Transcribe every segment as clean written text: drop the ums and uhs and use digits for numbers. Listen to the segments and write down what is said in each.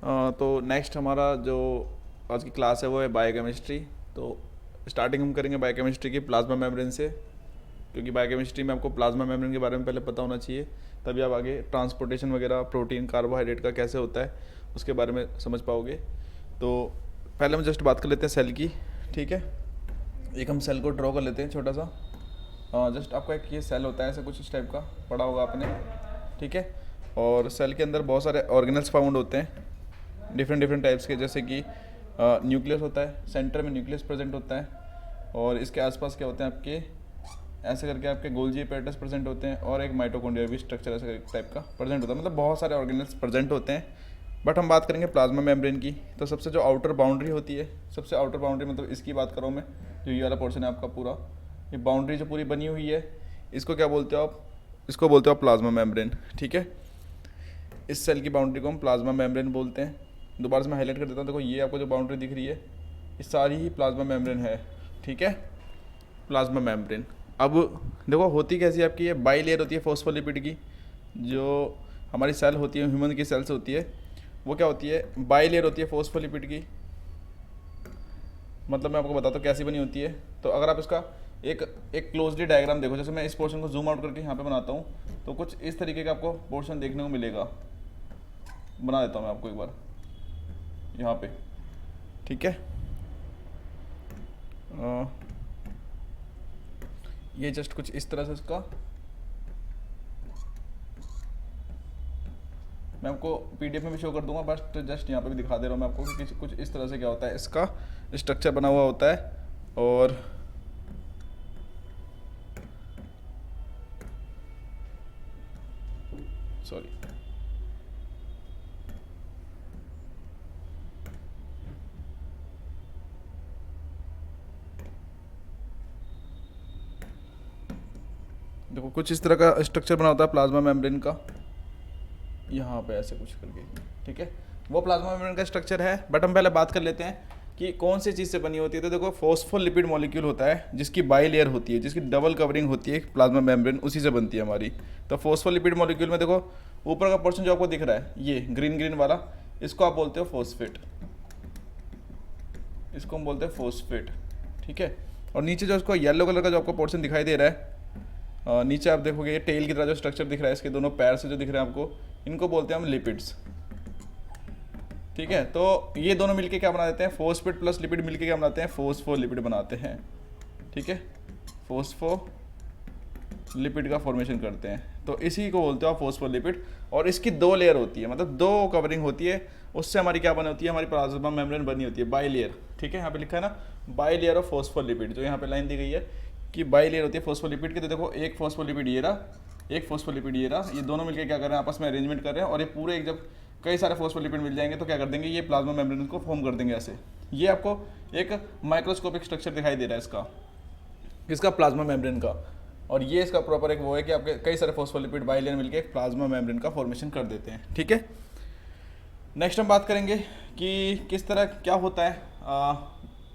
तो नेक्स्ट हमारा जो आज की क्लास है वो है बायोकेमिस्ट्री। तो स्टार्टिंग हम करेंगे बायोकेमिस्ट्री की प्लाज्मा मेम्ब्रेन से, क्योंकि बायोकेमिस्ट्री में आपको प्लाज्मा मेम्ब्रेन के बारे में पहले पता होना चाहिए, तभी आप आगे ट्रांसपोर्टेशन वगैरह प्रोटीन कार्बोहाइड्रेट का कैसे होता है उसके बारे में समझ पाओगे। तो पहले हम जस्ट बात कर लेते हैं सेल की, ठीक है। एक हम सेल को ड्रॉ कर लेते हैं छोटा सा। जस्ट आपका एक ये सेल होता है ऐसा कुछ इस टाइप का, पढ़ा होगा आपने, ठीक है। और सेल के अंदर बहुत सारे ऑर्गेनल्स फाउंड होते हैं डिफरेंट डिफरेंट टाइप्स के, जैसे कि न्यूक्लियस होता है, सेंटर में न्यूक्लियस प्रेजेंट होता है, और इसके आसपास क्या होते हैं आपके ऐसे करके आपके गोल्जी एपेरेटस प्रेजेंट होते हैं, और एक माइटोकॉन्ड्रिया भी स्ट्रक्चर ऐसे टाइप का प्रेजेंट होता है। मतलब बहुत सारे ऑर्गेनल्स प्रेजेंट होते हैं। बट हम बात करेंगे प्लाज्मा मेम्ब्रेन की, तो सबसे जो आउटर बाउंड्री होती है, सबसे आउटर बाउंड्री मतलब इसकी बात करूँ मैं, जो ये वाला पोर्शन है आपका पूरा, ये बाउंड्री जो पूरी बनी हुई है, इसको क्या बोलते हो आप? इसको बोलते हो आप प्लाज्मा मेम्ब्रेन, ठीक है। इस सेल की बाउंड्री को हम प्लाज्मा मेम्ब्रेन बोलते हैं। दोबारा से मैं हाईलाइट कर देता हूँ, देखो ये आपको जो बाउंड्री दिख रही है ये सारी ही प्लाज्मा मेम्ब्रेन है, ठीक है, प्लाज्मा मेम्ब्रेन। अब देखो होती कैसी है आपकी, ये बाई लेयर होती है फॉस्फोलिपिड की। जो हमारी सेल होती है, ह्यूमन की सेल्स होती है, वो क्या होती है, बाई लेयर होती है फॉस्फोलिपिड की। मतलब मैं आपको बताता हूँ कैसी बनी होती है। तो अगर आप इसका एक एक क्लोजली डायग्राम देखो, जैसे मैं इस पोर्शन को जूम आउट करके यहाँ पे बनाता हूँ, तो कुछ इस तरीके का आपको पोर्शन देखने को मिलेगा। बना देता हूँ मैं आपको एक बार यहाँ पे, ठीक है। ये जस्ट कुछ इस तरह से इसका मैं आपको पीडीएफ में भी शो कर दूंगा, बस जस्ट यहाँ पे भी दिखा दे रहा हूँ मैं आपको कि कुछ इस तरह से क्या होता है, इसका स्ट्रक्चर बना हुआ होता है। और सॉरी, देखो कुछ इस तरह का स्ट्रक्चर बना होता है प्लाज्मा मेम्ब्रेन का, यहाँ पे ऐसे कुछ करके, ठीक है। वो प्लाज्मा मेम्ब्रेन का स्ट्रक्चर है। बट हम पहले बात कर लेते हैं कि कौन सी चीज़ से बनी होती है। तो देखो फॉस्फोलिपिड मॉलिक्यूल होता है जिसकी बाई लेयर होती है, जिसकी डबल कवरिंग होती है प्लाज्मा मेम्ब्रेन, उसी से बनती है हमारी। तो फॉस्फोलिपिड मॉलिक्यूल में देखो ऊपर का पोर्शन जो आपको दिख रहा है ये ग्रीन ग्रीन वाला, इसको आप बोलते हो फॉस्फेट, इसको हम बोलते हैं फॉस्फेट, ठीक है। और नीचे जो इसको येलो कलर का जो आपको पोर्शन दिखाई दे रहा है, नीचे आप देखोगे ये टेल की तरह जो स्ट्रक्चर दिख रहा है, इसके दोनों पैर से जो दिख रहे हैं आपको, इनको बोलते हैं हम लिपिड्स, ठीक है। तो ये दोनों मिलके क्या बना देते हैं, फोस्फेट प्लस लिपिड मिलके क्या बनाते हैं, फोस्फोलिपिड बनाते हैं, ठीक है। फोस्फोलिपिड का फॉर्मेशन करते हैं, तो इसी को बोलते हो आप फोस्फोलिपिड। और इसकी दो लेयर होती है, मतलब दो कवरिंग होती है, उससे हमारी क्या बनी होती है, हमारी प्लाज्मा मेम्ब्रेन बनी होती है बाई लेयर, ठीक है। यहाँ पे लिखा है ना बाई लेयर ऑफ फोस्फोलिपिड, जो यहाँ पे लाइन दी गई है कि बाई लेयर होती है फोस्फोलिपिड की। तो देखो एक फोस्फोलिपिड ये रहा, एक फोस्फोलिपिड ये रहा, ये दोनों मिलकर क्या कर रहे हैं, आपस में अरेंजमेंट कर रहे हैं। और ये पूरे एक जब कई सारे फोस्फोलिपिड मिल जाएंगे तो क्या कर देंगे, ये प्लाज्मा मेम्ब्रेन को फॉर्म कर देंगे ऐसे। ये आपको एक माइक्रोस्कोपिक स्ट्रक्चर दिखाई दे रहा है इसका, किसका, प्लाज्मा मेम्ब्रेन का। और ये इसका प्रॉपर एक वो है कि आपके कई सारे फोस्फोलिपिड बाई लेयर मिलकर एक प्लाज्मा मेम्ब्रेन का फॉर्मेशन कर देते हैं, ठीक है। नेक्स्ट हम बात करेंगे कि किस तरह क्या होता है,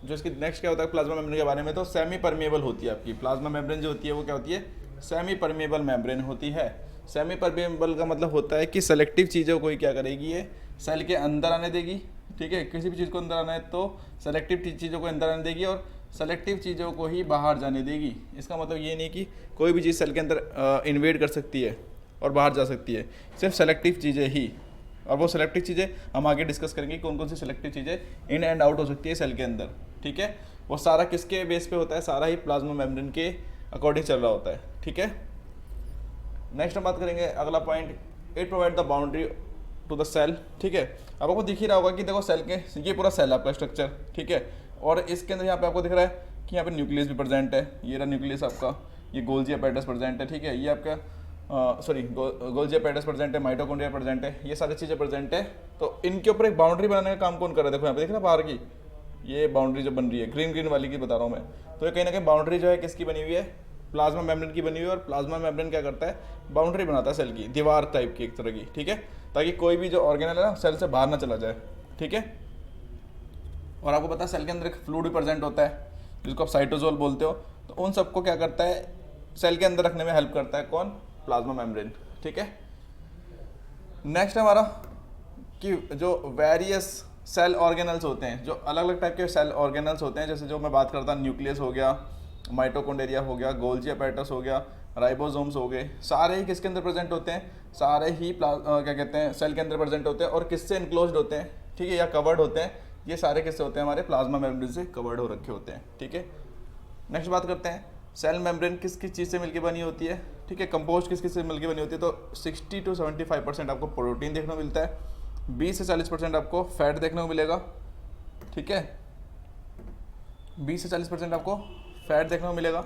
जो इसकी नेक्स्ट क्या होता है प्लाज्मा मेम्ब्रेन के बारे में। तो सेमी परमेबल होती है आपकी प्लाज्मा मेम्ब्रेन, जो होती है वो क्या होती है, सेमी परमेबल मेम्ब्रेन होती है। सेमी परमेबल का मतलब होता है कि सेलेक्टिव चीज़ों को ही क्या करेगी, ये सेल के अंदर आने देगी, ठीक है। किसी भी चीज़ को अंदर आना है तो सेलेक्टिव चीज़ों को अंदर आने देगी, और सेलेक्टिव चीज़ों को ही बाहर जाने देगी। इसका मतलब ये नहीं कि कोई भी चीज़ सेल के अंदर इन्वेड कर सकती है और बाहर जा सकती है, सिर्फ सेलेक्टिव चीज़ें ही। और वो सेलेक्टिव चीज़ें हम आगे डिस्कस करेंगे, कौन कौन सी सेलेक्टिव चीज़ें इन एंड आउट हो सकती है सेल के अंदर, ठीक है। वो सारा किसके बेस पे होता है, सारा ही प्लाज्मा मेम्ब्रेन के अकॉर्डिंग चल रहा होता है, ठीक है। नेक्स्ट हम बात करेंगे अगला point, it provide the boundary to the cell, ठीक है। अब आपको दिख ही रहा होगा कि देखो सेल के, ये पूरा सेल आपका स्ट्रक्चर, ठीक है। और इसके अंदर यहाँ पे आपको दिख रहा है कि यहाँ पे न्यूक्लियस भी प्रेजेंट है, ये रहा न्यूक्लियस आपका, ये गोल्जी एपेरेटस प्रेजेंट है, ठीक है। ये आपका गोल्जी एपेरेटस प्रेजेंट है, माइटोकॉन्ड्रिया प्रेजेंट है, ये सारी चीज़ें प्रेजेंट है। तो इनके ऊपर एक बाउंड्री बनाने का काम कौन कर रहा है, देखो यहाँ पे दिख रहा है बाहर की ये बाउंड्री जो बन रही है, ग्रीन ग्रीन वाली की बता रहा हूँ मैं। तो ये कहीं ना कहीं बाउंड्री जो है किसकी बनी हुई है, प्लाज्मा मेम्ब्रेन की बनी हुई है। और प्लाज्मा मेम्ब्रेन क्या करता है, बाउंड्री बनाता है सेल की, दीवार टाइप की एक तरह की, ठीक है, ताकि कोई भी जो ऑर्गेनल है ना सेल से बाहर ना चला जाए, ठीक है। और आपको पता है सेल के अंदर एक फ्लूइड भी प्रेजेंट होता है जिसको आप साइटोजोल बोलते हो। तो उन सबको क्या करता है, सेल के अंदर रखने में हेल्प करता है कौन, प्लाज्मा मेम्ब्रेन, ठीक है। नेक्स्ट हमारा कि जो वेरियस सेल ऑर्गेनल्स होते हैं, जो अलग अलग टाइप के सेल ऑर्गेनल्स होते हैं, जैसे जो मैं बात करता, न्यूक्लियस हो गया, माइटोकॉन्ड्रिया हो गया, गोल्जी अपैरेटस हो गया, राइबोसोम्स हो गए, सारे ही किसके अंदर प्रेजेंट होते हैं, सारे ही क्या कहते हैं, सेल के अंदर प्रेजेंट होते हैं। और किससे इनक्लोज्ड होते हैं, ठीक है, या कवर्ड होते हैं, ये सारे किससे होते हैं, हमारे प्लाज्मा मेम्ब्रेन से कवर्ड हो रखे होते हैं, ठीक है। नेक्स्ट बात करते हैं, सेल मेम्ब्रेन किस किस चीज़ से मिलकर बनी होती है, ठीक है, कंपोस्ट किस किस से मिलकर बनी होती है। तो 60 to 75% आपको प्रोटीन देखने को मिलता है, 20 से 40% आपको फैट देखने को मिलेगा, ठीक है, 20 से 40% आपको फैट देखने को मिलेगा।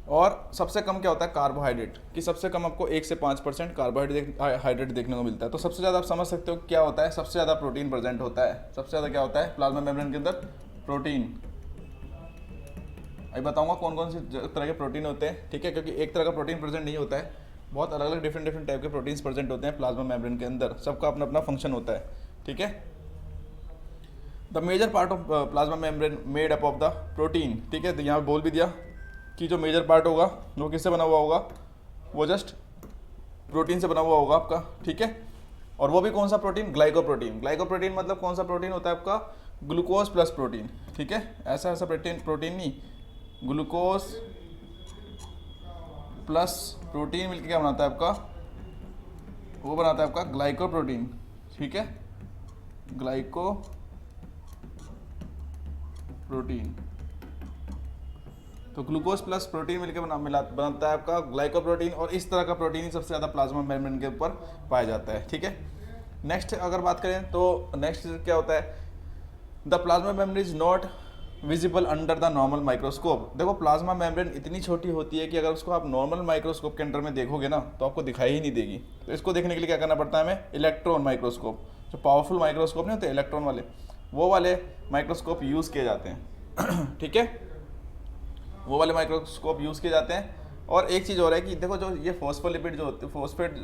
और सबसे कम क्या होता है, कार्बोहाइड्रेट, कि सबसे कम आपको 1 से 5% कार्बोहाइड्रेट देखने को मिलता है। तो सबसे ज़्यादा आप समझ सकते हो क्या होता है, सबसे ज़्यादा प्रोटीन प्रेजेंट होता है। सबसे ज़्यादा क्या होता है प्लाज्मा मेम्ब्रेन के अंदर, प्रोटीन। अभी बताऊंगा कौन कौन से तरह के प्रोटीन होते हैं, ठीक है, क्योंकि एक तरह का प्रोटीन प्रेजेंट नहीं होता है, बहुत अलग अलग डिफरेंट टाइप के प्रोटीन्स प्रेजेंट होते हैं प्लाज्मा मेम्ब्रेन के अंदर, सबका अपना अपना फंक्शन होता है, ठीक है। The major part of plasma membrane made up of the protein, ठीक है, तो यहाँ बोल भी दिया कि जो मेजर पार्ट होगा वो किससे बना हुआ होगा, वो जस्ट प्रोटीन से बना हुआ होगा आपका, ठीक है। और वो भी कौन सा प्रोटीन, ग्लाइकोप्रोटीन। ग्लाइकोप्रोटीन मतलब कौन सा प्रोटीन होता है आपका, ग्लूकोज प्लस प्रोटीन, ठीक है, ऐसा ऐसा प्रोटीन नहीं, ग्लूकोज प्लस प्रोटीन मिलकर क्या बनाता है आपका, वो बनाता है आपका ग्लाइकोप्रोटीन, ठीक है, ग्लाइको प्रोटीन। तो ग्लूकोज प्लस प्रोटीन मिलकर बनता है आपका ग्लाइकोप्रोटीन। और इस तरह का प्रोटीन ही सबसे ज़्यादा प्लाज्मा मेम्ब्रेन के ऊपर पाया जाता है, ठीक है। नेक्स्ट अगर बात करें तो नेक्स्ट क्या होता है, the plasma membrane is not visible under the normal microscope. देखो प्लाज्मा मेम्ब्रेन इतनी छोटी होती है कि अगर उसको आप नॉर्मल माइक्रोस्कोप के अंडर में देखोगे ना तो आपको दिखाई ही नहीं देगी। तो इसको देखने के लिए क्या करना पड़ता है हमें, इलेक्ट्रॉन माइक्रोस्कोप, जो पावरफुल माइक्रोस्कोप नहीं होते इलेक्ट्रॉन वाले, वो वाले माइक्रोस्कोप यूज़ किए जाते हैं, ठीक है, वो वाले माइक्रोस्कोप यूज़ किए जाते हैं। और एक चीज़ और है कि देखो जो ये फॉस्फोलिपिड जो होते हैं,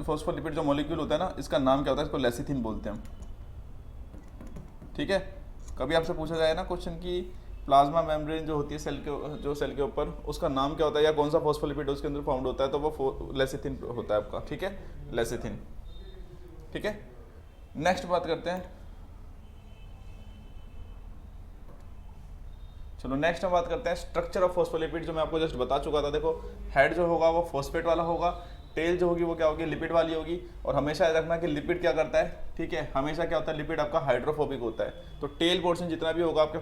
फॉस्फोलिपिड जो मॉलिक्यूल होता है ना, इसका नाम क्या होता है, इसको लेसिथिन बोलते हैं, ठीक है। कभी आपसे पूछा जाए ना क्वेश्चन की प्लाज्मा मेम्ब्रेन जो होती है सेल के ऊपर, उसका नाम क्या होता है या कौन सा फॉस्फोलिपिड उसके अंदर फाउंड होता है, तो वो लेसिथिन होता है आपका, ठीक है, लेसिथिन, ठीक है। नेक्स्ट बात करते हैं, चलो नेक्स्ट हम बात करते हैं स्ट्रक्चर ऑफ फॉस्फोलिपिड, जो मैं आपको जस्ट बता चुका था। देखो हेड जो होगा वो फॉस्फेट वाला होगा, टेल जो होगी वो क्या होगी, लिपिड वाली होगी। और हमेशा याद रखना कि लिपिड क्या करता है, ठीक है, हमेशा क्या होता है, लिपिड आपका हाइड्रोफोबिक होता है। तो टेल पोर्शन जितना भी होगा आपके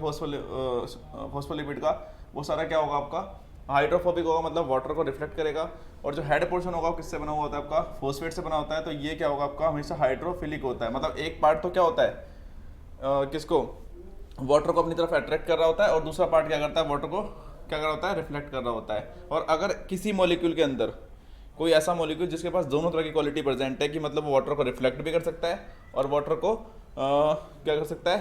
फॉस्फोलिपिड का, वो सारा क्या होगा आपका हाइड्रोफोबिक होगा, मतलब वाटर को रिफ्लेक्ट करेगा। और जो हेड पोर्शन होगा वो किससे बना हुआ होता है आपका, फॉस्फेट से बना होता है। तो ये क्या होगा आपका, हमेशा हाइड्रोफिलिक होता है, मतलब एक पार्ट तो क्या होता है किसको, वाटर को अपनी तरफ अट्रैक्ट कर रहा होता है, और दूसरा पार्ट क्या करता है, वाटर को क्या कर रहा होता है, रिफ्लेक्ट कर रहा होता है। और अगर किसी मॉलिक्यूल के अंदर कोई ऐसा मॉलिक्यूल जिसके पास दोनों तरह की क्वालिटी प्रेजेंट है, कि मतलब वो वाटर को रिफ्लेक्ट भी कर सकता है और वाटर को क्या कर सकता है,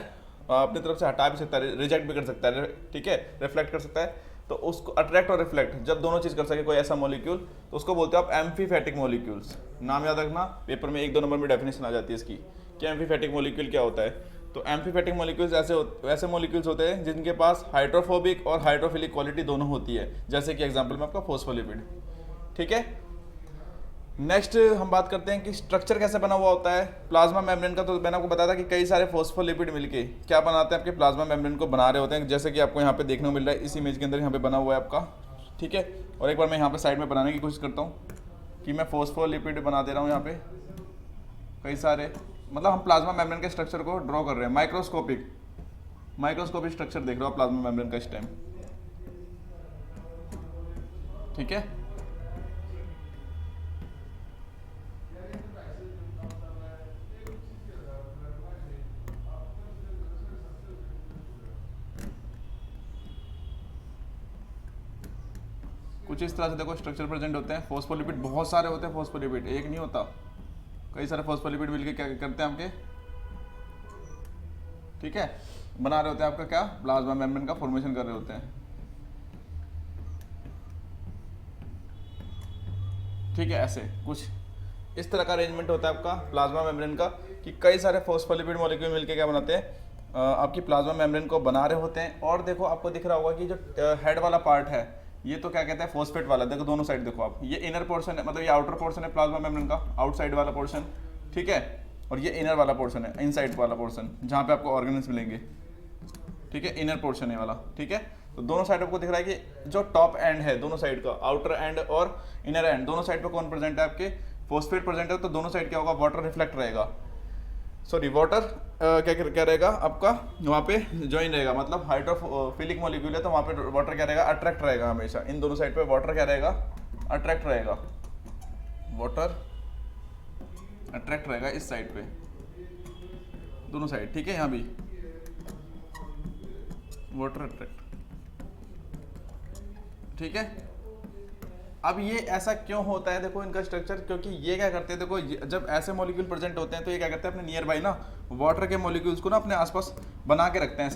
अपनी तरफ से हटा भी सकता है, रिजेक्ट भी कर सकता है, ठीक है, रिफ्लेक्ट कर सकता है। तो उसको अट्रैक्ट और रिफ्लेक्ट जब दोनों चीज़ कर सके कोई ऐसा मॉलिक्यूल, तो उसको बोलते हो आप एम्फीफैटिक मॉलिक्यूल्स। नाम याद रखना, पेपर में 1-2 नंबर में डेफिनेशन आ जाती है इसकी कि एम्फीफैटिक मॉलिक्यूल क्या होता है। तो एम्फीफैटिक मॉलिक्यूल्स ऐसे मॉलिक्यूल्स होते हैं जिनके पास हाइड्रोफोबिक और हाइड्रोफिलिक क्वालिटी दोनों होती है, जैसे कि एग्जांपल में आपका फॉस्फोलिपिड, ठीक है। नेक्स्ट हम बात करते हैं कि स्ट्रक्चर कैसे बना हुआ होता है प्लाज्मा मेम्ब्रेन का। तो मैंने आपको बताया था कि कई सारे फॉस्फोलिपिड मिलके क्या बनाते हैं, आपके प्लाज्मा मेम्ब्रेन को बना रहे होते हैं, जैसे कि आपको यहाँ पे देखने को मिल रहा है, इस इमेज के अंदर यहाँ पे बना हुआ है आपका, ठीक है। और एक बार मैं यहाँ पे साइड में बनाने की कोशिश करता हूँ कि मैं फॉस्फोलिपिड बना दे रहा हूँ यहाँ पे कई सारे, मतलब हम प्लाज्मा मेम्ब्रेन के स्ट्रक्चर को ड्रॉ कर रहे हैं, माइक्रोस्कोपिक स्ट्रक्चर देख रहे हो प्लाज्मा मेम्ब्रेन का इस टाइम, ठीक है। कुछ इस तरह से देखो स्ट्रक्चर प्रेजेंट होते हैं। फॉस्फोलिपिड बहुत सारे होते हैं, फॉस्फोलिपिड एक नहीं होता, कई सारे फॉस्फोलिपिड मिलके क्या करते हैं आपके, ठीक है, बना रहे होते हैं आपका क्या, प्लाज्मा मेम्ब्रेन का फॉर्मेशन कर रहे होते हैं, ठीक है। ऐसे कुछ इस तरह का अरेंजमेंट होता है आपका प्लाज्मा मेम्ब्रेन का कि कई सारे फॉस्फोलिपिड मॉलिक्यूल मिलके क्या बनाते हैं, आपकी प्लाज्मा मेम्ब्रेन को बना रहे होते हैं। और देखो आपको दिख रहा होगा कि जो हेड वाला पार्ट है ये तो क्या कहते हैं, फॉस्फेट वाला। देखो दोनों साइड देखो आप, ये इनर पोर्शन है, मतलब ये आउटर पोर्शन है प्लाज्मा मेम्ब्रेन का, आउटसाइड वाला पोर्शन, ठीक है। और ये इनर वाला पोर्शन है, इनसाइड वाला पोर्शन जहाँ पे आपको ऑर्गेन्स मिलेंगे, ठीक है, इनर पोर्शन है वाला, ठीक है। तो दोनों साइड आपको दिख रहा है कि जो टॉप एंड है दोनों साइड का, आउटर एंड और इनर एंड, दोनों साइड पे कौन प्रेजेंट है आपके, फॉस्फेट प्रेजेंट है। तो दोनों साइड क्या होगा, वाटर रिफ्लेक्ट रहेगा, सॉरी वाटर क्या रहेगा आपका वहाँ पे ज्वाइन रहेगा, मतलब हाइड्रोफिलिक मॉलिक्यूल है तो वहाँ पे वाटर क्या रहेगा, अट्रैक्ट रहेगा हमेशा। इन दोनों साइड पे वाटर क्या रहेगा, अट्रैक्ट रहेगा, वाटर अट्रैक्ट रहेगा इस साइड पे, दोनों साइड, ठीक है। यहाँ भी वाटर अट्रैक्ट, ठीक है। अब ये ऐसा क्यों होता है, देखो इनका स्ट्रक्चर, क्योंकि ये क्या करते हैं, देखो जब ऐसे मॉलिक्यूल प्रेजेंट होते हैं तो ये क्या करते हैं अपने नियर बाई ना वाटर के मॉलिक्यूल्स को ना अपने आसपास बना के रखते हैं,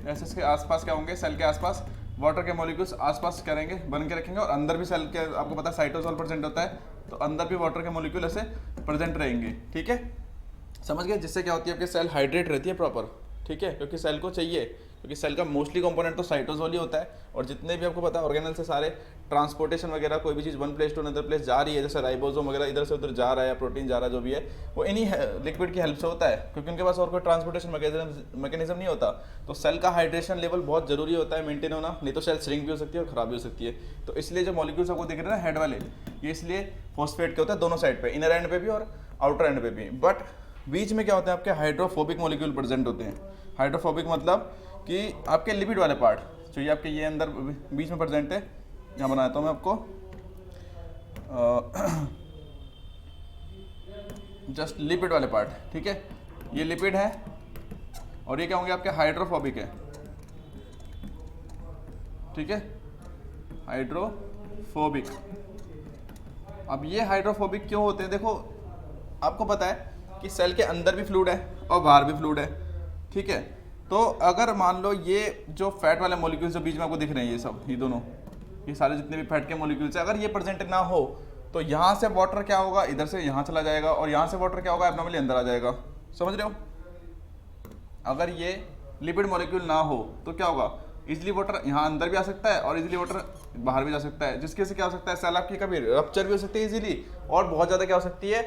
ऐसे इसके आसपास क्या होंगे, सेल के आसपास वाटर के मॉलिक्यूल्स आसपास करेंगे, बन के रखेंगे। और अंदर भी सेल के आपको पता है साइटोसोल प्रेजेंट होता है, तो अंदर भी वाटर के मॉलिक्यूल ऐसे प्रेजेंट रहेंगे, ठीक है, समझ गए। जिससे क्या होती है आपकी सेल हाइड्रेट रहती है प्रॉपर, ठीक है, क्योंकि सेल को चाहिए, क्योंकि सेल का मोस्टली कंपोनेंट तो साइटोसोल ही होता है। और जितने भी आपको पता है ऑर्गेनल से सारे ट्रांसपोर्टेशन वगैरह, कोई भी चीज़ one place to another place जा रही है, जैसे राइबोसोम वगैरह इधर से उधर जा रहा है, प्रोटीन जा रहा है, जो भी है वो इन्हीं लिक्विड की हेल्प से होता है, क्योंकि उनके पास और कोई ट्रांसपोर्टेशन मैकेनिज्म नहीं होता। तो सेल का हाइड्रेशन लेवल बहुत जरूरी होता है मेंटेन होना, नहीं तो सेल श्रिंक भी हो सकती है और खराब भी हो सकती है। तो इसलिए जो मॉलिक्यूल्स आपको दिख रहे हैं ना हेड वाले, ये इसलिए फॉस्फेट के होते हैं दोनों साइड पे, इनर एंड पे भी और आउटर एंड पे भी। बट बीच में क्या होते हैं आपके हाइड्रोफोबिक मॉलिक्यूल प्रेजेंट होते हैं। हाइड्रोफोबिक मतलब कि आपके लिपिड वाले पार्ट जो ये आपके ये अंदर बीच में प्रेजेंट है, यहाँ बनाता हूँ मैं आपको जस्ट लिपिड वाले पार्ट, ठीक है, ये लिपिड है और ये क्या होंगे आपके हाइड्रोफोबिक है, ठीक है, हाइड्रोफोबिक। अब ये हाइड्रोफोबिक क्यों होते हैं, देखो आपको पता है कि सेल के अंदर भी फ्लूइड है और बाहर भी फ्लूइड है, ठीक है। तो अगर मान लो ये जो फैट वाले मॉलिक्यूल्स जो बीच में आपको दिख रहे हैं, ये सब, ये दोनों, ये सारे जितने भी फैट के मॉलिक्यूल्स हैं, अगर ये प्रेजेंट ना हो तो यहाँ से वाटर क्या होगा, इधर से यहाँ चला जाएगा, और यहाँ से वाटर क्या होगा, एब्नॉर्मली अंदर आ जाएगा, समझ रहे हो। अगर ये लिपिड मॉलिक्यूल ना हो तो क्या होगा, इजिली वाटर यहाँ अंदर भी आ सकता है और इजिली वाटर बाहर भी जा सकता है, जिसके से क्या हो सकता है, सेल आपकी कभी रप्चर भी हो सकती है इजीली, और बहुत ज़्यादा क्या हो सकती है,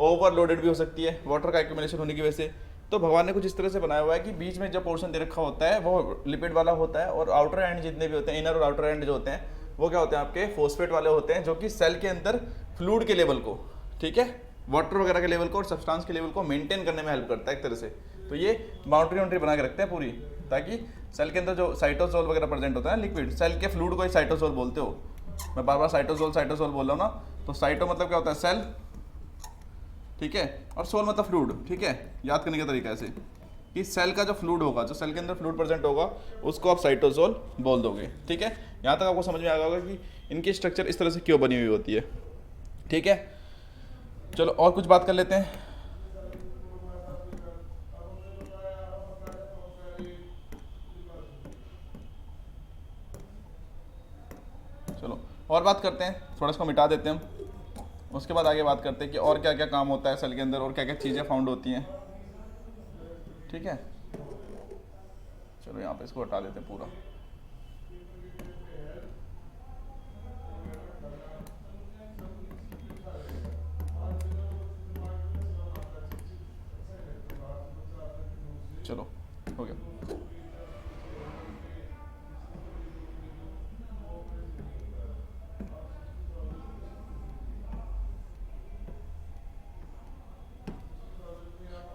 ओवरलोडेड भी हो सकती है वाटर का एक्यूमुलेशन होने की वजह से। तो भगवान ने कुछ इस तरह से बनाया हुआ है कि बीच में जो पोर्शन दे रखा होता है वो लिपिड वाला होता है, और आउटर एंड जितने भी होते हैं, इनर और आउटर एंड जो होते हैं वो क्या होते हैं आपके फॉस्फेट वाले होते हैं, जो कि सेल के अंदर फ्लूइड के लेवल को, ठीक है, वाटर वगैरह के लेवल को और सब्सटेंस के लेवल को मेंटेन करने में हेल्प करता है एक तरह से। तो ये बाउंड्री बना के रखते हैं पूरी, ताकि सेल के अंदर जो साइटोसोल वगैरह प्रेजेंट होता है लिक्विड, सेल के फ्लूइड को ही साइटोसोल बोलते हो, मैं बार बार साइटोसोल बोल रहा हूँ ना। तो साइटो मतलब क्या होता है, सेल, ठीक है, और सोल मतलब फ्लूइड, ठीक है। याद करने का तरीका ऐसे कि सेल का जो फ्लूइड होगा, जो सेल के अंदर फ्लूइड प्रेजेंट होगा, उसको आप साइटोसोल बोल दोगे, ठीक है। यहाँ तक आपको समझ में आ गया होगा कि इनकी स्ट्रक्चर इस तरह से क्यों बनी हुई होती है, ठीक है। चलो और कुछ बात कर लेते हैं। चलो और बात करते हैं, थोड़ा इसको मिटा देते हैं हम, उसके बाद आगे बात करते हैं कि और क्या क्या काम होता है सेल के अंदर और क्या क्या चीज़ें फाउंड होती हैं, ठीक है। चलो यहाँ पे इसको हटा देते हैं पूरा। चलो हो गया।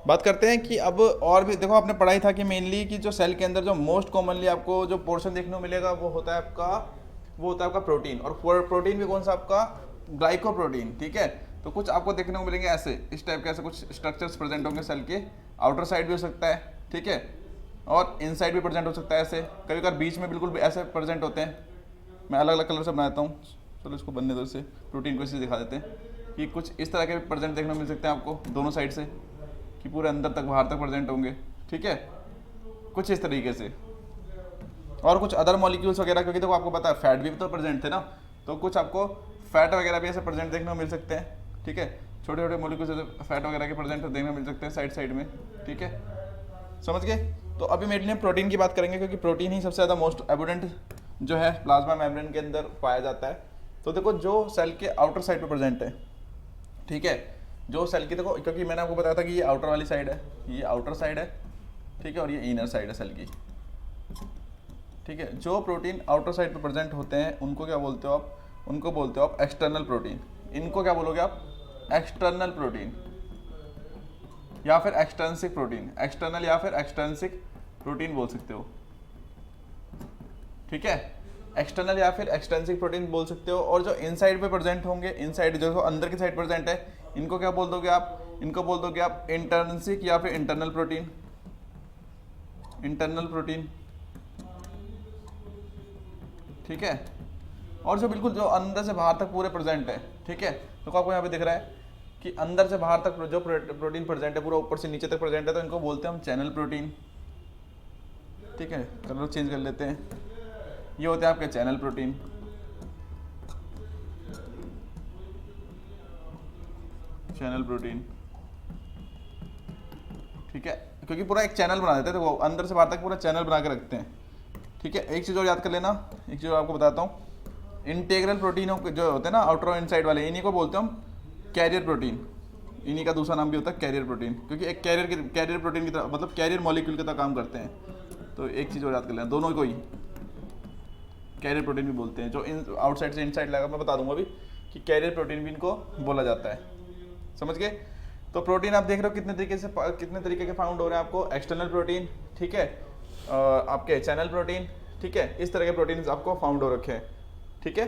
बात करते हैं कि अब और भी देखो, आपने पढ़ाई था कि मेनली कि जो सेल के अंदर जो मोस्ट कॉमनली आपको जो पोर्शन देखने को मिलेगा वो होता है आपका प्रोटीन, और प्रोटीन भी कौन सा आपका, ग्लाइकोप्रोटीन, ठीक है। तो कुछ आपको देखने को मिलेंगे ऐसे, इस टाइप के ऐसे कुछ स्ट्रक्चर्स प्रेजेंट होंगे सेल के, आउटर साइड भी हो सकता है, ठीक है, और इनसाइड भी प्रेजेंट हो सकता है ऐसे, कभी कभार बीच में बिल्कुल भी ऐसे प्रेजेंट होते हैं। मैं अलग अलग कलर से बनाता हूँ, चलो इसको बनने दो, इससे प्रोटीन को इसे दिखा देते हैं कि कुछ इस तरह के प्रेजेंट देखने को मिल सकते हैं आपको दोनों साइड से, कि पूरे अंदर तक बाहर तक प्रेजेंट होंगे, ठीक है, कुछ इस तरीके से। और कुछ अदर मॉलिक्यूल्स वगैरह, क्योंकि देखो आपको पता है फैट भी तो प्रेजेंट थे ना, तो कुछ आपको फैट वगैरह भी ऐसे प्रेजेंट देखने को मिल सकते हैं, ठीक है, छोटे छोटे मॉलिक्यूल्स फैट वगैरह के प्रेजेंट देखने को मिल सकते हैं साइड में, ठीक है, समझ गए। तो अभी मेरे लिए प्रोटीन की बात करेंगे, क्योंकि प्रोटीन ही सबसे ज़्यादा मोस्ट एबुडेंट जो है प्लाज्मा मेम्ब्रेन के अंदर पाया जाता है। तो देखो जो सेल के आउटर साइड पे प्रेजेंट है, ठीक है, जो सेल की देखो, क्योंकि मैंने आपको बताया था कि ये आउटर वाली साइड है, ये आउटर साइड है, ठीक है, और ये इनर साइड है सेल की, ठीक है। जो प्रोटीन आउटर साइड पर प्रेजेंट होते हैं उनको क्या बोलते हो आप, उनको बोलते हो आप एक्सटर्नल प्रोटीन। इनको क्या बोलोगे आप, एक्सटर्नल प्रोटीन या फिर एक्सटर्नसिक प्रोटीन, एक्सटर्नल या फिर एक्सटर्नसिक प्रोटीन बोल सकते हो, ठीक है। एक्सटर्नल या फिर एक्सटेंसिव प्रोटीन बोल सकते हो। और जो इनसाइड पे प्रेजेंट होंगे, इनसाइड जो अंदर की साइड प्रेजेंट है, इनको क्या बोल दोगे आप, इनको बोल दोगे आप इंटर्नसिक या फिर इंटरनल प्रोटीन, इंटरनल प्रोटीन, ठीक है। और जो बिल्कुल जो अंदर से बाहर तक पूरे प्रेजेंट है, ठीक है, तो आपको यहाँ पे दिख रहा है कि अंदर से बाहर तक जो प्रोटीन प्रेजेंट है पूरा ऊपर से नीचे तक प्रेजेंट है, तो इनको बोलते हैं हम चैनल प्रोटीन, ठीक है। कलर चेंज कर लेते हैं, ये होते हैं आपके चैनल प्रोटीन, चैनल प्रोटीन, ठीक है, क्योंकि पूरा एक चैनल बना देते हैं, तो वो अंदर से बाहर तक पूरा चैनल बना के रखते हैं, ठीक है। एक चीज़ और याद कर लेना, एक चीज़ और आपको बताता हूँ, इंटीग्रल प्रोटीनों जो होते हैं ना आउटर और इनसाइड वाले, इन्हीं को बोलते हैं हम कैरियर प्रोटीन, इन्हीं का दूसरा नाम भी होता है कैरियर प्रोटीन, क्योंकि एक कैरियर प्रोटीन की तरह, मतलब कैरियर मॉलिक्यूल की तरह काम करते हैं। तो एक चीज़ और याद कर लेना, दोनों को ही कैरियर प्रोटीन भी बोलते हैं। जो इन आउटसाइड से इनसाइड लगा, मैं बता दूंगा अभी कि कैरियर प्रोटीन भी इनको बोला जाता है, समझ गए। तो प्रोटीन आप देख रहे हो कितने तरीके के फाउंड हो रहे हैं आपको, एक्सटर्नल प्रोटीन, ठीक है, आपके चैनल प्रोटीन, ठीक है, इस तरह के प्रोटीन आपको फाउंड हो रखे हैं, ठीक है।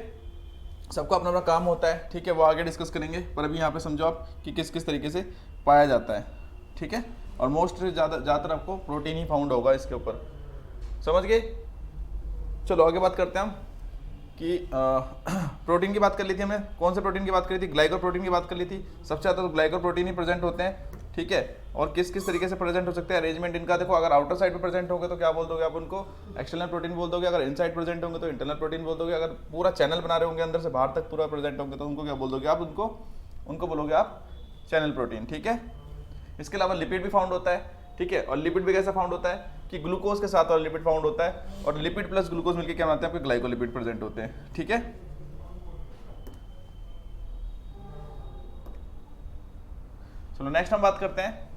सबका अपना अपना काम होता है, ठीक है, वो आगे डिस्कस करेंगे, पर अभी यहाँ पे समझो आप कि किस किस तरीके से पाया जाता है, ठीक है। और मोस्टली ज़्यादातर आपको प्रोटीन ही फाउंड होगा इसके ऊपर, समझ गए। चलो आगे बात करते हैं हम कि प्रोटीन की बात कर ली थी हमने, कौन से प्रोटीन की बात करी थी, ग्लाइकोप्रोटीन की बात कर ली थी। सबसे ज़्यादा तो ग्लाइकोप्रोटीन ही प्रेजेंट होते हैं, ठीक है। और किस किस तरीके से प्रेजेंट हो सकते हैं, अरेंजमेंट इनका देखो, अगर आउटर साइड पे प्रेजेंट होंगे तो क्या बोल दोगे आप उनको, एक्सटर्नल प्रोटीन बोल दोगे, अगर इनसाइड प्रेजेंट होंगे तो इंटरनल प्रोटीन बोल दोगे, अगर पूरा चैनल बना रहे होंगे अंदर से बाहर तक पूरा प्रेजेंट होंगे तो उनको क्या बोल दोगे आप, उनको बोलोगे आप चैनल प्रोटीन, ठीक है। इसके अलावा लिपिड भी फाउंड होता है, ठीक है। और लिपिड भी कैसे फाउंड होता है कि ग्लूकोज के साथ और लिपिड फाउंड होता है, और लिपिड प्लस ग्लूकोज मिलकर क्या बनाते हैं, आपके ग्लाइकोलिपिड प्रेजेंट होते हैं, ठीक है। चलो नेक्स्ट हम बात करते हैं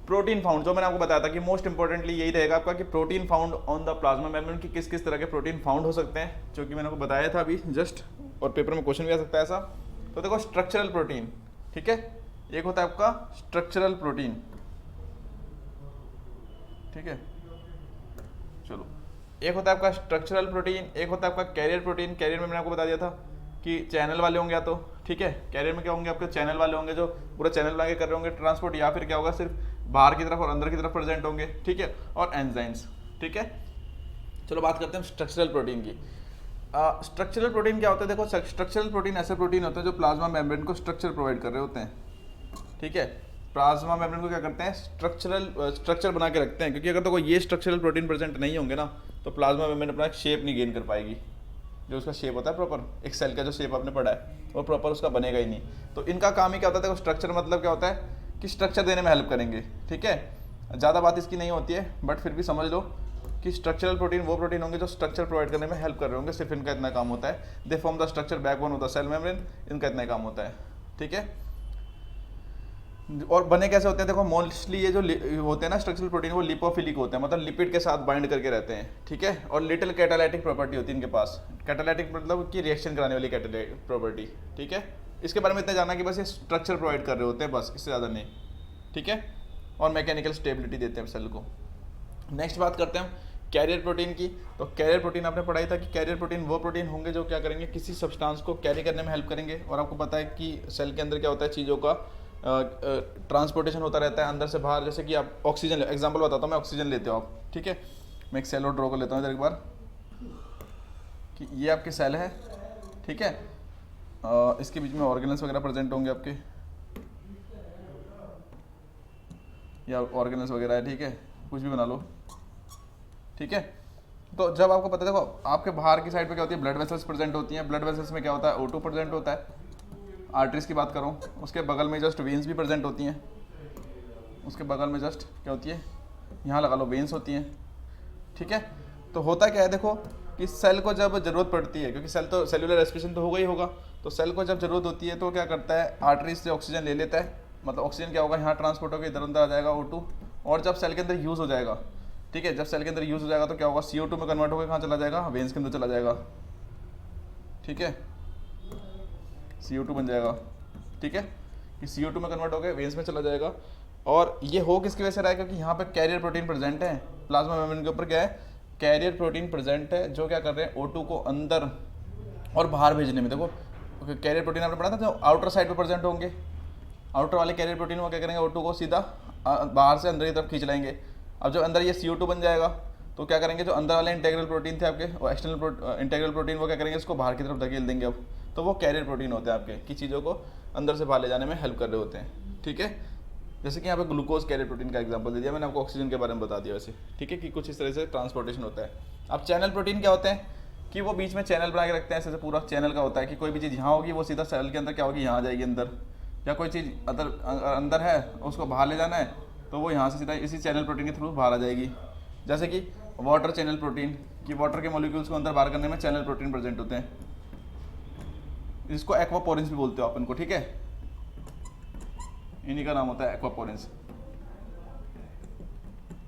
प्रोटीन फाउंड। जो मैंने आपको बताया था कि मोस्ट इंपॉर्टेंटली यही रहेगा आपका कि protein found on the plasma membrane, की किस किस तरह के प्रोटीन फाउंड हो सकते हैं, जो कि मैंने आपको बताया था अभी जस्ट, और पेपर में क्वेश्चन भी आ सकता है ऐसा। तो देखो स्ट्रक्चरल प्रोटीन, ठीक है, एक होता है आपका स्ट्रक्चरल प्रोटीन, ठीक है। चलो एक होता है आपका स्ट्रक्चरल प्रोटीन, एक होता है आपका कैरियर प्रोटीन। कैरियर में मैंने आपको बता दिया था कि चैनल वाले होंगे या तो, ठीक है, कैरियर में क्या होंगे आपके चैनल वाले होंगे जो पूरा चैनल बना के कर रहे होंगे ट्रांसपोर्ट, या फिर क्या होगा सिर्फ बाहर की तरफ और अंदर की तरफ प्रेजेंट होंगे, ठीक है, और एंजाइम्स, ठीक है। चलो बात करते हैं स्ट्रक्चरल प्रोटीन की। स्ट्रक्चरल प्रोटीन क्या होता है, देखो स्ट्रक्चरल प्रोटीन ऐसे प्रोटीन होते हैं जो प्लाज्मा मेम्ब्रेन को स्ट्रक्चर प्रोवाइड कर रहे होते हैं, ठीक है। प्लाज्मा मेम्ब्रेन को क्या करते हैं, स्ट्रक्चर बना के रखते हैं, क्योंकि अगर तो कोई ये स्ट्रक्चरल प्रोटीन प्रेजेंट नहीं होंगे ना तो प्लाज्मा मेम्ब्रेन अपना शेप नहीं गेन कर पाएगी, जो उसका शेप होता है प्रॉपर, एक सेल का जो शेप आपने पढ़ा है वो प्रॉपर उसका बनेगा ही नहीं। तो इनका काम ही क्या होता है, देखो स्ट्रक्चर मतलब क्या होता है कि स्ट्रक्चर देने में हेल्प करेंगे, ठीक है। ज़्यादा बात इसकी नहीं होती है, बट फिर भी समझ लो कि स्ट्रक्चरल प्रोटीन वो प्रोटीन होंगे जो स्ट्रक्चर प्रोवाइड करने में हेल्प कर रहे होंगे, सिर्फ इनका इतना काम होता है। They form the structure backbone of the cell membrane, इनका इतना काम होता है, ठीक है। और बने कैसे होते हैं, देखो मोस्टली ये जो होते हैं ना स्ट्रक्चरल प्रोटीन, वो लिपोफिलिक होते हैं, मतलब लिपिड के साथ बाइंड करके रहते हैं, ठीक है। और लिटिल कैटालाइटिक प्रॉपर्टी होती है इनके पास, कैटालाइटिक मतलब कि रिएक्शन कराने वाली कैटालाइटिक प्रॉपर्टी, ठीक है। इसके बारे में इतना जानना कि बस ये स्ट्रक्चर प्रोवाइड कर रहे होते हैं, बस इससे ज़्यादा नहीं, ठीक है। और मैकेनिकल स्टेबिलिटी देते हैं सेल को। नेक्स्ट बात करते हैं हम कैरियर प्रोटीन की। तो कैरियर प्रोटीन आपने पढ़ाई था कि कैरियर प्रोटीन वो प्रोटीन होंगे जो क्या करेंगे, किसी सब्सटेंस को कैरी करने में हेल्प करेंगे। और आपको पता है कि सेल के अंदर क्या होता है, चीज़ों का ट्रांसपोर्टेशन होता रहता है अंदर से बाहर। जैसे कि आप ऑक्सीजन, एग्जांपल बताता हूँ मैं, ऑक्सीजन लेते हो आप, ठीक है। मैं एक सेल और ड्रॉ कर लेता हूँ इधर एक बार, कि ये आपके सेल है, ठीक है। इसके बीच में ऑर्गेनल्स वगैरह प्रेजेंट होंगे आपके, या ऑर्गेनल्स वगैरह है, ठीक है, कुछ भी बना लो, ठीक है। तो जब आपको पता है, देखो आपके बाहर की साइड पे क्या होती है, ब्लड वेसल्स प्रेजेंट होती हैं। ब्लड वेसल्स में क्या होता है, O2 प्रेजेंट होता है। आर्टरीज की बात करूँ, उसके बगल में जस्ट वेन्स भी प्रेजेंट होती हैं। उसके बगल में जस्ट क्या होती है, यहाँ लगा लो, वेन्स होती हैं, ठीक है। तो होता क्या है, देखो कि सेल को जब ज़रूरत पड़ती है, क्योंकि सेल तो सेलुलर रेस्पिरेशन तो होगा ही होगा, तो सेल को जब जरूरत होती है तो क्या करता है, आर्टरीज से ऑक्सीजन ले लेता है, मतलब ऑक्सीजन क्या होगा, यहाँ ट्रांसपोर्ट होकर इधर उधर आ जाएगा O2, और जब सेल के अंदर यूज़ हो जाएगा, ठीक है, जब सेल के अंदर यूज़ हो जाएगा तो क्या होगा, CO2 में कन्वर्ट होकर कहाँ चला जाएगा, वेन्स के अंदर चला जाएगा, ठीक है, CO2 बन जाएगा, ठीक है, कि CO2 में कन्वर्ट होकर वेन्स में चला जाएगा। और ये हो किसकी वजह से रहा है, क्योंकि यहाँ पे कैरियर प्रोटीन प्रेजेंट है, प्लाज्मा मेम्ब्रेन के ऊपर क्या है, कैरियर प्रोटीन प्रेजेंट है, जो क्या कर रहे हैं, O2 को अंदर और बाहर भेजने में। देखो कैरियर प्रोटीन आपने पढ़ा था जो आउटर साइड पे प्रेजेंट होंगे, आउटर वाले कैरियर प्रोटीन वो क्या करेंगे, O2 को सीधा बाहर से अंदर की तरफ खींच लाएंगे। अब जब अंदर ये CO2 बन जाएगा तो क्या करेंगे, जो अंदर वाले इंटेग्रल प्रोटीन थे आपके, और एक्सटर्नल इंटेग्रल प्रोटीन वो क्या करेंगे, इसको बाहर की तरफ धकेल देंगे। अब तो वो कैरियर प्रोटीन होते हैं आपके, कि चीज़ों को अंदर से बाहर ले जाने में हेल्प कर रहे होते हैं, ठीक है। जैसे कि यहाँ पे ग्लूकोज कैरियर प्रोटीन का एग्जांपल दे दिया मैंने, आपको ऑक्सीजन के बारे में बता दिया वैसे, ठीक है, कि कुछ इस तरह से ट्रांसपोर्टेशन होता है। अब चैनल प्रोटीन क्या होते हैं, कि वो बीच में चैनल बना के रखते हैं, ऐसे पूरा चैनल का होता है कि कोई भी चीज़ यहाँ होगी वो सीधा सेल के अंदर क्या होगी, यहाँ आ जाएगी अंदर, या कोई चीज़ अंदर है उसको बाहर ले जाना है तो वो यहाँ से सीधा इसी चैनल प्रोटीन के थ्रू बाहर आ जाएगी। जैसे कि वाटर चैनल प्रोटीन, कि वाटर के मॉलिक्यूल्स को अंदर बाहर करने में चैनल प्रोटीन प्रेजेंट होते हैं, इसको एक्वापोरेंस भी बोलते हो आप इनको, ठीक है, इन्हीं का नाम होता है एक्वापोरेंस,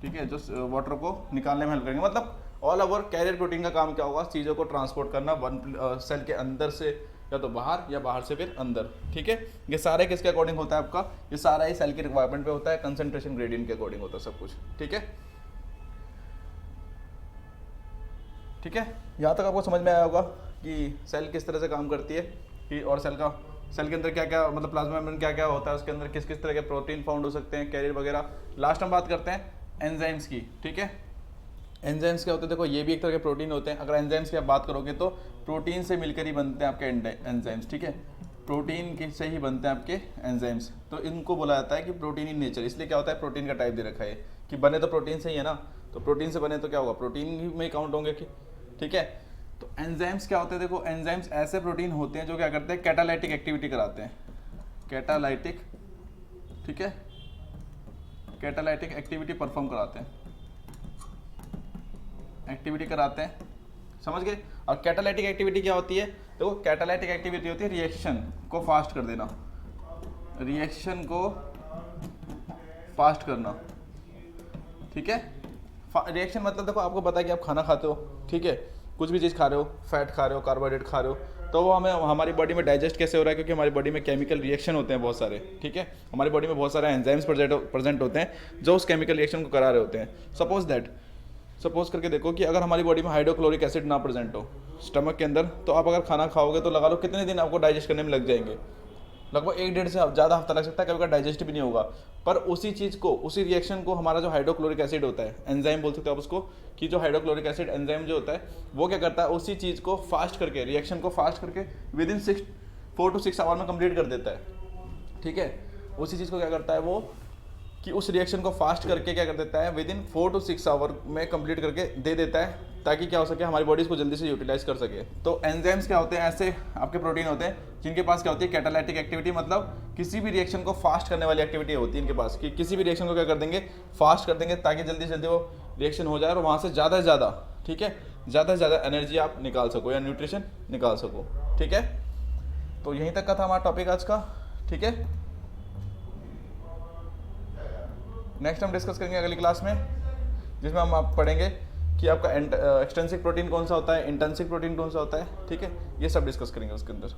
ठीक है, जो वाटर को निकालने में हेल्प करेंगे। मतलब ऑल ओवर कैरियर प्रोटीन का काम क्या होगा, चीज़ों को ट्रांसपोर्ट करना सेल के अंदर से या तो बाहर, या बाहर से फिर अंदर, ठीक है। ये सारे किसके अकॉर्डिंग होता है आपका, ये सारा ही सेल की रिक्वायरमेंट पे होता है, कंसंट्रेशन ग्रेडियंट के अकॉर्डिंग होता है सब कुछ, ठीक है, ठीक है। यहाँ तक आपको समझ में आया होगा कि सेल किस तरह से काम करती है, कि और सेल के अंदर क्या क्या, मतलब प्लाज्मा मेम्ब्रेन क्या क्या होता है, उसके अंदर किस किस तरह के प्रोटीन फाउंड हो सकते हैं, कैरियर वगैरह। लास्ट हम बात करते हैं एंजाइम्स की, ठीक है। एंजाइम्स क्या होते हैं, देखो ये भी एक तरह के प्रोटीन होते हैं। अगर एंजाइम्स की आप बात करोगे तो प्रोटीन से मिलकर ही बनते हैं आपके एंजाइम्स, ठीक है, प्रोटीन के से ही बनते हैं आपके एंजाइम्स। तो इनको बोला जाता है कि प्रोटीन इन नेचर, इसलिए क्या होता है, प्रोटीन का टाइप दे रखा है कि बने तो प्रोटीन से ही है ना, तो प्रोटीन से बने तो क्या होगा, प्रोटीन में काउंट होंगे, ठीक है। तो एंजाइम्स क्या होते हैं, देखो एंजाइम्स ऐसे प्रोटीन होते हैं जो क्या करते हैं, कैटालाइटिक एक्टिविटी कराते हैं, कैटालाइटिक, ठीक है, कैटालाइटिक एक्टिविटी परफॉर्म कराते हैं, एक्टिविटी कराते हैं, समझ गए। और कैटालाइटिक एक्टिविटी क्या होती है, देखो कैटालाइटिक एक्टिविटी होती है रिएक्शन को फास्ट कर देना, रिएक्शन को फास्ट करना, ठीक है। रिएक्शन मतलब देखो आपको पता है कि आप खाना खाते हो, ठीक है, कुछ भी चीज़ खा रहे हो, फैट खा रहे हो, कार्बोहाइड्रेट खा रहे हो, तो वो हमें हमारी बॉडी में डाइजेस्ट कैसे हो रहा है, क्योंकि हमारी बॉडी में केमिकल रिएक्शन होते हैं बहुत सारे, ठीक है, हमारी बॉडी में बहुत सारे एंजाइम्स प्रेजेंट होते हैं जो उस केमिकल रिएक्शन को करा रहे होते हैं। सपोज करके देखो कि अगर हमारी बॉडी में हाइड्रोक्लोरिक एसिड ना प्रेजेंट हो स्टमक के अंदर, तो आप अगर खाना खाओगे तो लगा लो कितने दिन आपको डाइजेस्ट करने में लग जाएंगे, लगभग 1-1.5 से ज़्यादा हफ्ता लग सकता है, कभी कभी डाइजेस्ट भी नहीं होगा। पर उसी चीज़ को, उसी रिएक्शन को हमारा जो हाइड्रोक्लोरिक एसिड होता है, एंजाइम बोल सकते हो आप उसको, कि जो हाइड्रोक्लोरिक एसिड एंजाइम जो होता है वो क्या करता है, उसी चीज़ को फास्ट करके, रिएक्शन को फास्ट करके विदिन 4 to 6 आवर में कंप्लीट कर देता है, ठीक है। उसी चीज़ को क्या करता है वो, कि उस रिएक्शन को फास्ट करके क्या कर देता है, विदिन 4 to 6 आवर में कंप्लीट करके दे देता है, ताकि क्या हो सके, हमारी बॉडी इसको जल्दी से यूटिलाइज कर सके। तो एंजाइम्स क्या होते हैं, ऐसे आपके प्रोटीन होते हैं जिनके पास क्या होती है, कैटालाइटिक एक्टिविटी, मतलब किसी भी रिएक्शन को फास्ट करने वाली एक्टिविटी होती है इनके पास, कि किसी भी रिएक्शन को क्या कर देंगे, फास्ट कर देंगे, ताकि जल्दी से जल्दी वो रिएक्शन हो जाए और वहाँ से ज़्यादा से ज़्यादा, ठीक है, ज़्यादा से ज़्यादा एनर्जी आप निकाल सको या न्यूट्रिशन निकाल सको, ठीक है। तो यहीं तक का था हमारा टॉपिक आज का, ठीक है। नेक्स्ट हम डिस्कस करेंगे अगली क्लास में, जिसमें हम आप पढ़ेंगे कि आपका एक्सटेंसिव प्रोटीन कौन सा होता है, इंटेंसिव प्रोटीन कौन सा होता है, ठीक है, ये सब डिस्कस करेंगे उसके अंदर।